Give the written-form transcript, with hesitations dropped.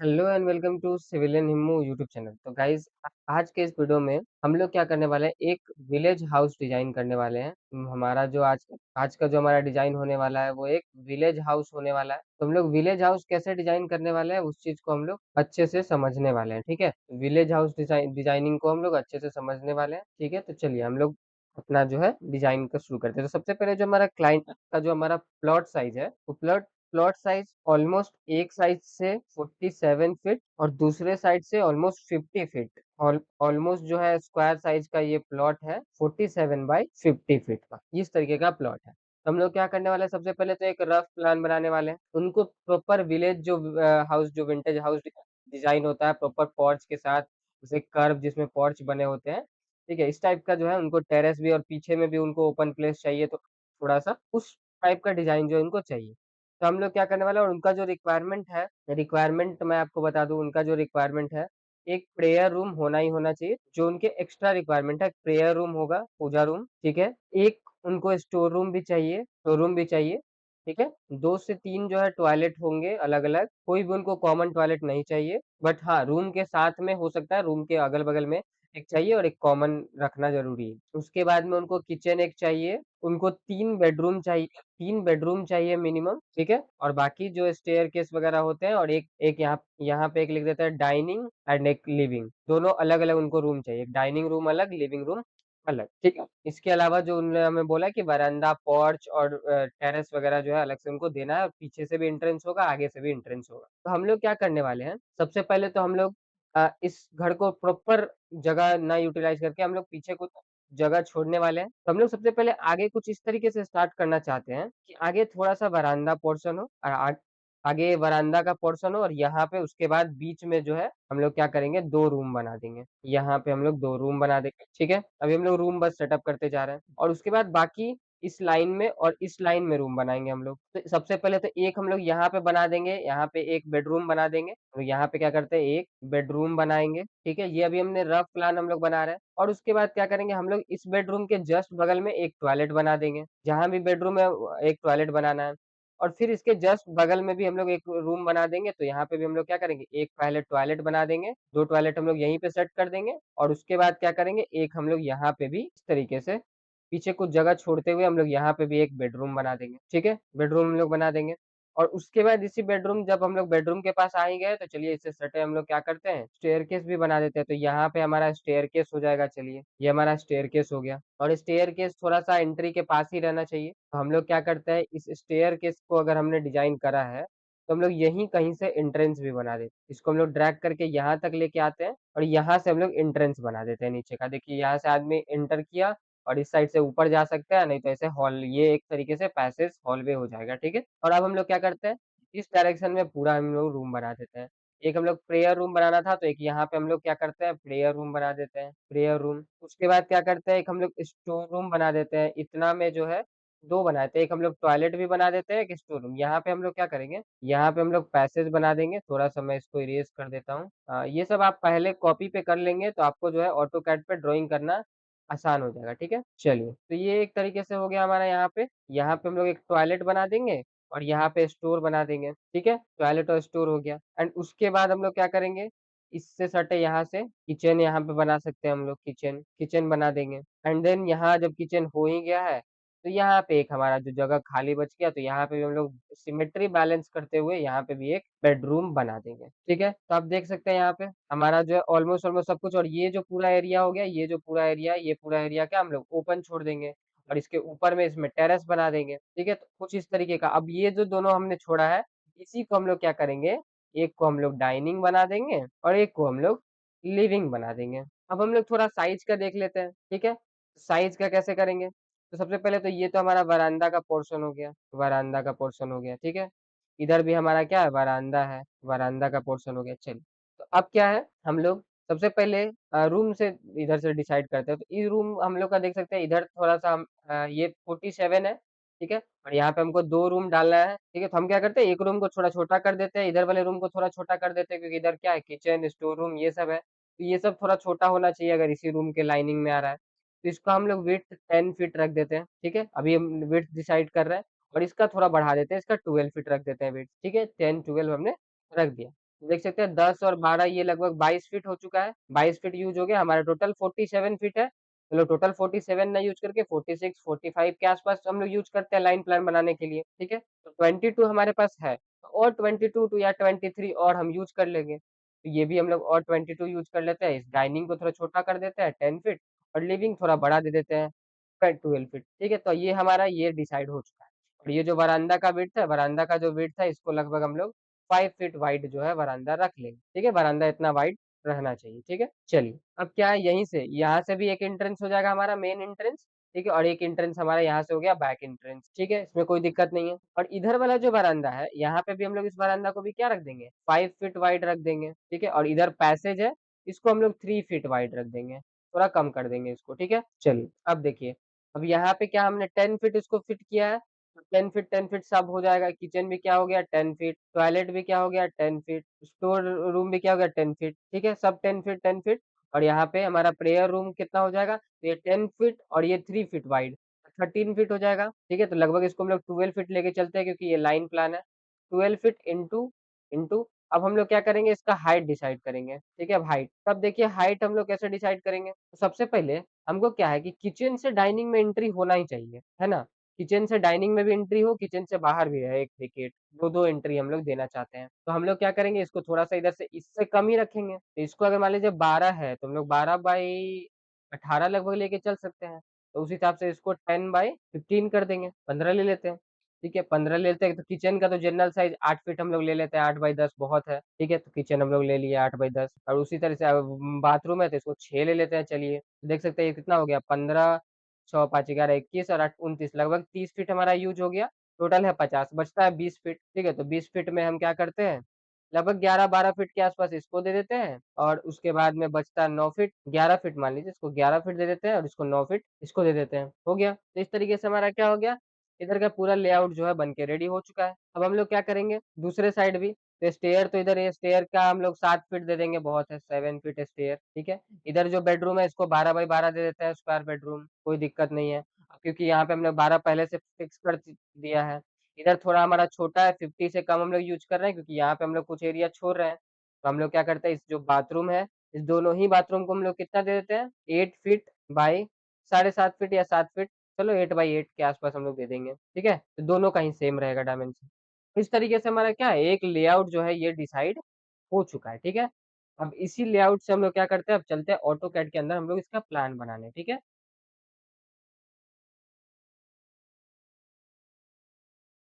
Hello and welcome to civilian Himmu YouTube channel. तो guys, आज के इस वीडियो में हम लोग क्या करने वाले हैं, एक विलेज हाउस डिजाइन करने वाले हैं। हमारा जो आज का जो हमारा डिजाइन होने वाला है वो एक विलेज हाउस होने वाला है। तो हम लोग विलेज हाउस कैसे डिजाइन करने वाले हैं उस चीज को हम लोग अच्छे से समझने वाले हैं। ठीक है, विलेज हाउस डिजाइनिंग को हम लोग अच्छे से समझने वाले हैं। ठीक है, तो चलिए हम लोग अपना जो है डिजाइन का शुरू करते हैं। तो सबसे पहले जो हमारा क्लाइंट का जो हमारा प्लॉट साइज है वो प्लॉट साइज ऑलमोस्ट एक साइड से 47 फीट और दूसरे साइड से ऑलमोस्ट 50 फीट। ऑलमोस्ट जो है स्क्वायर साइज का ये प्लॉट है 47 बाई 50 फीट का, इस तरीके का प्लॉट है। तो हम लोग क्या करने वाले हैं, सबसे पहले तो एक रफ प्लान बनाने वाले हैं। उनको प्रॉपर विलेज जो हाउस जो विंटेज हाउस डिजाइन होता है प्रॉपर पॉर्च के साथ, जैसे कर्व जिसमें पॉर्च बने होते हैं। ठीक है, इस टाइप का जो है उनको टेरेस भी और पीछे में भी उनको ओपन प्लेस चाहिए, तो थोड़ा सा उस टाइप का डिजाइन जो उनको चाहिए। तो हम लोग क्या करने वाले हैं, और उनका जो रिक्वायरमेंट मैं आपको बता दूं। उनका जो रिक्वायरमेंट है, एक प्रेयर रूम होना ही होना चाहिए। जो उनके एक्स्ट्रा रिक्वायरमेंट है, प्रेयर रूम होगा, पूजा रूम। ठीक है, एक उनको स्टोर रूम भी चाहिए। ठीक है, 2 से 3 जो है टॉयलेट होंगे अलग अलग, कोई भी उनको कॉमन टॉयलेट नहीं चाहिए। बट हाँ, रूम के साथ में हो सकता है, रूम के अगल बगल में एक चाहिए और एक कॉमन रखना जरूरी है। उसके बाद में उनको किचन एक चाहिए। उनको 3 बेडरूम चाहिए मिनिमम। ठीक है, और बाकी जो स्टेयर केस वगैरह होते हैं, और एक एक यहाँ यहाँ पे एक लिख देता है डाइनिंग एंड एक लिविंग, दोनों अलग अलग उनको रूम चाहिए। डाइनिंग रूम अलग, लिविंग रूम अलग। ठीक है, इसके अलावा जो उन्होंने हमें बोला कि वरांडा, पोर्च और टेरेस वगैरह जो है अलग से उनको देना है, और पीछे से भी एंट्रेंस होगा, आगे से भी एंट्रेंस होगा। तो हम लोग क्या करने वाले हैं, सबसे पहले तो हम लोग इस घर को प्रॉपर जगह ना यूटिलाइज करके हम लोग पीछे कुछ जगह छोड़ने वाले हैं। तो हम लोग सबसे पहले आगे कुछ इस तरीके से स्टार्ट करना चाहते हैं कि आगे थोड़ा सा वरांडा पोर्शन हो, और आगे वरांडा का पोर्शन हो, और यहाँ पे उसके बाद बीच में जो है हम लोग क्या करेंगे, 2 रूम बना देंगे। यहाँ पे हम लोग 2 रूम बना देंगे। ठीक है, अभी हम लोग रूम बस सेटअप करते जा रहे हैं, और उसके बाद बाकी इस लाइन में और इस लाइन में रूम बनाएंगे हम लोग। तो सबसे पहले तो एक हम लोग यहाँ पे बना देंगे, यहाँ पे एक बेडरूम बना देंगे। तो यहाँ पे क्या करते हैं, एक बेडरूम बनाएंगे। ठीक है, ये अभी हमने रफ प्लान हम लोग बना रहे हैं। और उसके बाद क्या करेंगे, हम लोग इस बेडरूम के जस्ट बगल में एक टॉयलेट बना देंगे। जहां भी बेडरूम है एक टॉयलेट बनाना है। और फिर इसके जस्ट बगल में भी हम लोग एक रूम बना देंगे। तो यहाँ पे भी हम लोग क्या करेंगे, एक पहले टॉयलेट बना देंगे, 2 टॉयलेट हम लोग यहीं पे सेट कर देंगे। और उसके बाद क्या करेंगे, एक हम लोग यहाँ पे भी इस तरीके से पीछे कुछ जगह छोड़ते हुए हम लोग यहाँ पे भी एक बेडरूम बना देंगे। ठीक है, बेडरूम हम लोग बना देंगे। और उसके बाद इसी बेडरूम, जब हम लोग बेडरूम के पास आ ही गए, तो चलिए इससे सटे हम लोग क्या करते हैं, स्टेयरकेस भी बना देते हैं। तो यहाँ पे हमारा स्टेयरकेस हो जाएगा। चलिए, ये हमारा स्टेयरकेस हो गया, और स्टेयरकेस थोड़ा सा एंट्री के पास ही रहना चाहिए। तो हम लोग क्या करते हैं, इस स्टेयरकेस को अगर हमने डिजाइन करा है, तो हम लोग यहीं कहीं से एंट्रेंस भी बना देते हैं। इसको हम लोग ड्रैग करके यहाँ तक लेके आते हैं, और यहाँ से हम लोग एंट्रेंस बना देते हैं नीचे का। देखिए, यहाँ से आदमी एंटर किया और इस साइड से ऊपर जा सकता है, नहीं तो ऐसे हॉल, ये एक तरीके से पैसेज हॉलवे हो जाएगा। ठीक है, और अब हम लोग क्या करते हैं, इस डायरेक्शन में पूरा हम लोग रूम बना देते हैं। एक हम लोग प्रेयर रूम बनाना था, तो एक यहाँ पे हम लोग क्या करते हैं, प्रेयर रूम बना देते हैं, प्रेयर रूम। उसके बाद क्या करते हैं, एक हम लोग स्टोर रूम बना देते हैं। इतना में जो है 2 बनाते हैं, एक हम लोग टॉयलेट भी बना देते हैं, एक स्टोर रूम। यहाँ पे हम लोग क्या करेंगे, यहाँ पे हम लोग पैसेज बना देंगे। थोड़ा सा मैं इसको इरेज कर देता हूँ। ये सब आप पहले कॉपी पे कर लेंगे, तो आपको जो है ऑटो कैड पे ड्राइंग करना आसान हो जाएगा। ठीक है, चलिए, तो ये एक तरीके से हो गया हमारा। यहाँ पे हम लोग एक टॉयलेट बना देंगे, और यहाँ पे स्टोर बना देंगे। ठीक है, टॉयलेट और स्टोर हो गया। एंड उसके बाद हम लोग क्या करेंगे, इससे सटे यहाँ से किचन यहाँ पे बना सकते हैं हम लोग, किचन किचन बना देंगे। एंड देन यहाँ जब किचन हो ही गया है, तो यहाँ पे एक हमारा जो जगह खाली बच गया, तो यहाँ पे भी हम लोग सिमेट्री बैलेंस करते हुए यहाँ पे भी एक बेडरूम बना देंगे। ठीक है, तो आप देख सकते हैं यहाँ पे हमारा जो है ऑलमोस्ट ऑलमोस्ट सब कुछ। और ये जो पूरा एरिया हो गया, ये जो पूरा एरिया है, ये पूरा एरिया क्या हम लोग ओपन छोड़ देंगे, और इसके ऊपर में इसमें टेरेस बना देंगे। ठीक है, तो कुछ इस तरीके का। अब ये जो दोनों हमने छोड़ा है, इसी को हम लोग क्या करेंगे, एक को हम लोग डाइनिंग बना देंगे, और एक को हम लोग लिविंग बना देंगे। अब हम लोग थोड़ा साइज का देख लेते हैं। ठीक है, साइज का कैसे करेंगे, तो सबसे पहले तो ये तो हमारा वरांडा का पोर्शन हो गया, वरांडा का पोर्शन हो गया। ठीक है, इधर भी हमारा क्या है, वरांडा है, वरांडा का पोर्शन हो गया। चलिए, तो अब क्या है, हम लोग सबसे पहले रूम से इधर से डिसाइड करते हैं। तो ये रूम हम लोग का देख सकते हैं, इधर थोड़ा सा ये 47 है। ठीक है, और यहाँ पे हमको 2 रूम डालना है। ठीक है, तो हम क्या करते हैं, एक रूम को थोड़ा छोटा कर देते हैं, इधर वाले रूम को थोड़ा छोटा कर देते हैं, क्योंकि इधर क्या है, किचन, स्टोर रूम, ये सब है। तो ये सब थोड़ा छोटा होना चाहिए अगर इसी रूम के लाइनिंग में आ रहा है। तो इसको हम लोग विड्थ 10 फीट रख देते हैं। ठीक है, अभी हम विड्थ डिसाइड कर रहे हैं, और इसका थोड़ा बढ़ा देते हैं, इसका 12 फीट रख देते हैं विड्थ। ठीक है, 10 12 हमने रख दिया। देख सकते हैं 10 और 12 ये लगभग 22 फीट हो चुका है। 22 फीट यूज़ हो गया, हमारा टोटल 47 फीट है। मतलब टोटल 47 ना यूज़ करके 46, 45 के आस-पास हम लोग यूज़ करते हैं लाइन प्लान बनाने के लिए, ठीक है? तो 22 हमारे पास है, और 22 टू या 23 और हम यूज़ कर लेंगे। तो ये भी हम लोग और 22 यूज़ कर लेते हैं। इस डाइनिंग को थोड़ा छोटा कर देते हैं 10 फीट, और लिविंग थोड़ा बड़ा दे देते हैं 12 फीट, ठीक है? तो ये हमारा ये डिसाइड हो चुका है। और ये जो वरांडा का विड्थ है, वरांडा का जो विड्थ है, इसको लगभग हम लोग 5 फीट वाइड जो है वरांडा रख लेंगे, ठीक है? वरांडा इतना वाइड रहना चाहिए, ठीक है? चलिए, अब क्या है, यहीं से यहाँ से भी एक एंट्रेंस हो जाएगा हमारा मेन एंट्रेंस, ठीक है? और एक एंट्रेंस हमारा यहाँ से हो गया बैक एंट्रेंस, ठीक है? इसमें कोई दिक्कत नहीं है। और इधर वाला जो वरांडा है, यहाँ पे भी हम लोग इस वरांडा को भी क्या रख देंगे, 5 फीट वाइड रख देंगे, ठीक है? और इधर पैसेज है, इसको हम लोग 3 फीट वाइड रख देंगे, थोड़ा कम कर देंगे इसको, ठीक है? चलिए, अब देखिए, अब यहाँ पे क्या हमने 10 फीट इसको फिट किया है, 10 फीट सब हो जाएगा। किचन भी क्या हो गया 10 फीट, टॉयलेट भी क्या हो गया 10 फीट, स्टोर रूम भी क्या हो गया 10 फीट, ठीक है? सब 10 फीट। और यहाँ पे हमारा प्रेयर रूम कितना हो जाएगा, तो ये 10 फीट और ये 3 फीट वाइड, 13 फीट हो जाएगा, ठीक है? तो लगभग इसको हम लोग 12 फीट लेके चलते हैं, क्योंकि ये लाइन प्लान है। 12 फीट इंटू अब हम लोग क्या करेंगे, इसका हाइट डिसाइड करेंगे, ठीक है? अब हाइट, तब देखिए हाइट हम लोग कैसे डिसाइड करेंगे। तो सबसे पहले हमको क्या है कि किचन से डाइनिंग में एंट्री होना ही चाहिए, है ना? किचन से डाइनिंग में भी एंट्री हो, किचन से बाहर भी है 1 विकेट, 2-2 एंट्री हम लोग देना चाहते हैं। तो हम लोग क्या करेंगे, इसको थोड़ा-सा इधर से इससे कम ही रखेंगे। तो इसको अगर मान लीजिए 12 है, तो हम लोग 12 बाई 18 लगभग लेके चल सकते हैं। तो उस हिसाब से इसको 10 बाई 15 कर देंगे, 15 ले लेते हैं। ठीक है, 15 ले लेते हैं, तो किचन का तो जनरल साइज़ 8 फीट हम लोग ले लेते हैं, 8 बाई 10 बहुत है। ठीक है, तो किचन हम लोग ले लिए 8 बाई 10, और उसी तरह से बाथरूम है तो इसको 6 ले लेते हैं चलिए। देख सकते हैं ये कितना हो गया, 15, 6, 5, 11, 21 और 8, 29, लगभग 30 फीट हमारा यूज़ हो गया। टोटल है 50, बचता है 20 फीट। ठीक है, तो 20 फीट में हम क्या करते हैं, लगभग 11-12 फीट के आसपास इसको दे देते हैं, और उसके बाद में बचता है 9 फीट, 11 फीट मान लीजिए, इसको 11 फीट दे देते हैं और इसको 9 फीट इसको दे देते हैं। हो गया। तो इस तरीके से हमारा क्या हो गया, इधर का पूरा लेआउट जो है बन के रेडी हो चुका है। अब हम लोग क्या करेंगे, दूसरे साइड भी, तो स्टेयर, तो इधर ये स्टेयर का हम लोग 7 फीट दे देंगे, बहुत है, 7 फीट स्टेयर, ठीक है। इधर जो बेडरूम है इसको 12 बाई 12 दे देते हैं, स्क्वायर बेडरूम, कोई दिक्कत नहीं है, क्योंकि यहाँ पे हमने 12 पहले से फिक्स कर दिया है। इधर थोड़ा हमारा छोटा है, 50 से कम हम लोग यूज कर रहे हैं, क्योंकि यहाँ पे हम लोग कुछ एरिया छोड़ रहे हैं। तो हम लोग क्या करते हैं, इस जो बाथरूम है, इस दोनों ही बाथरूम को हम लोग कितना दे देते हैं, 8 फीट बाई 7.5 फीट या 7 फीट, चलो 8 बाई 8 के आसपास हम लोग दे देंगे, ठीक है। तो दोनों का ही सेम रहेगा डायमेंशन। इस तरीके से हमारा क्या है, एक लेआउट जो है ये डिसाइड हो चुका है, ठीक है। अब इसी लेआउट से हम लोग क्या करते हैं, अब चलते हैं ऑटोकैड के अंदर हम लोग इसका प्लान बनाने, ठीक है।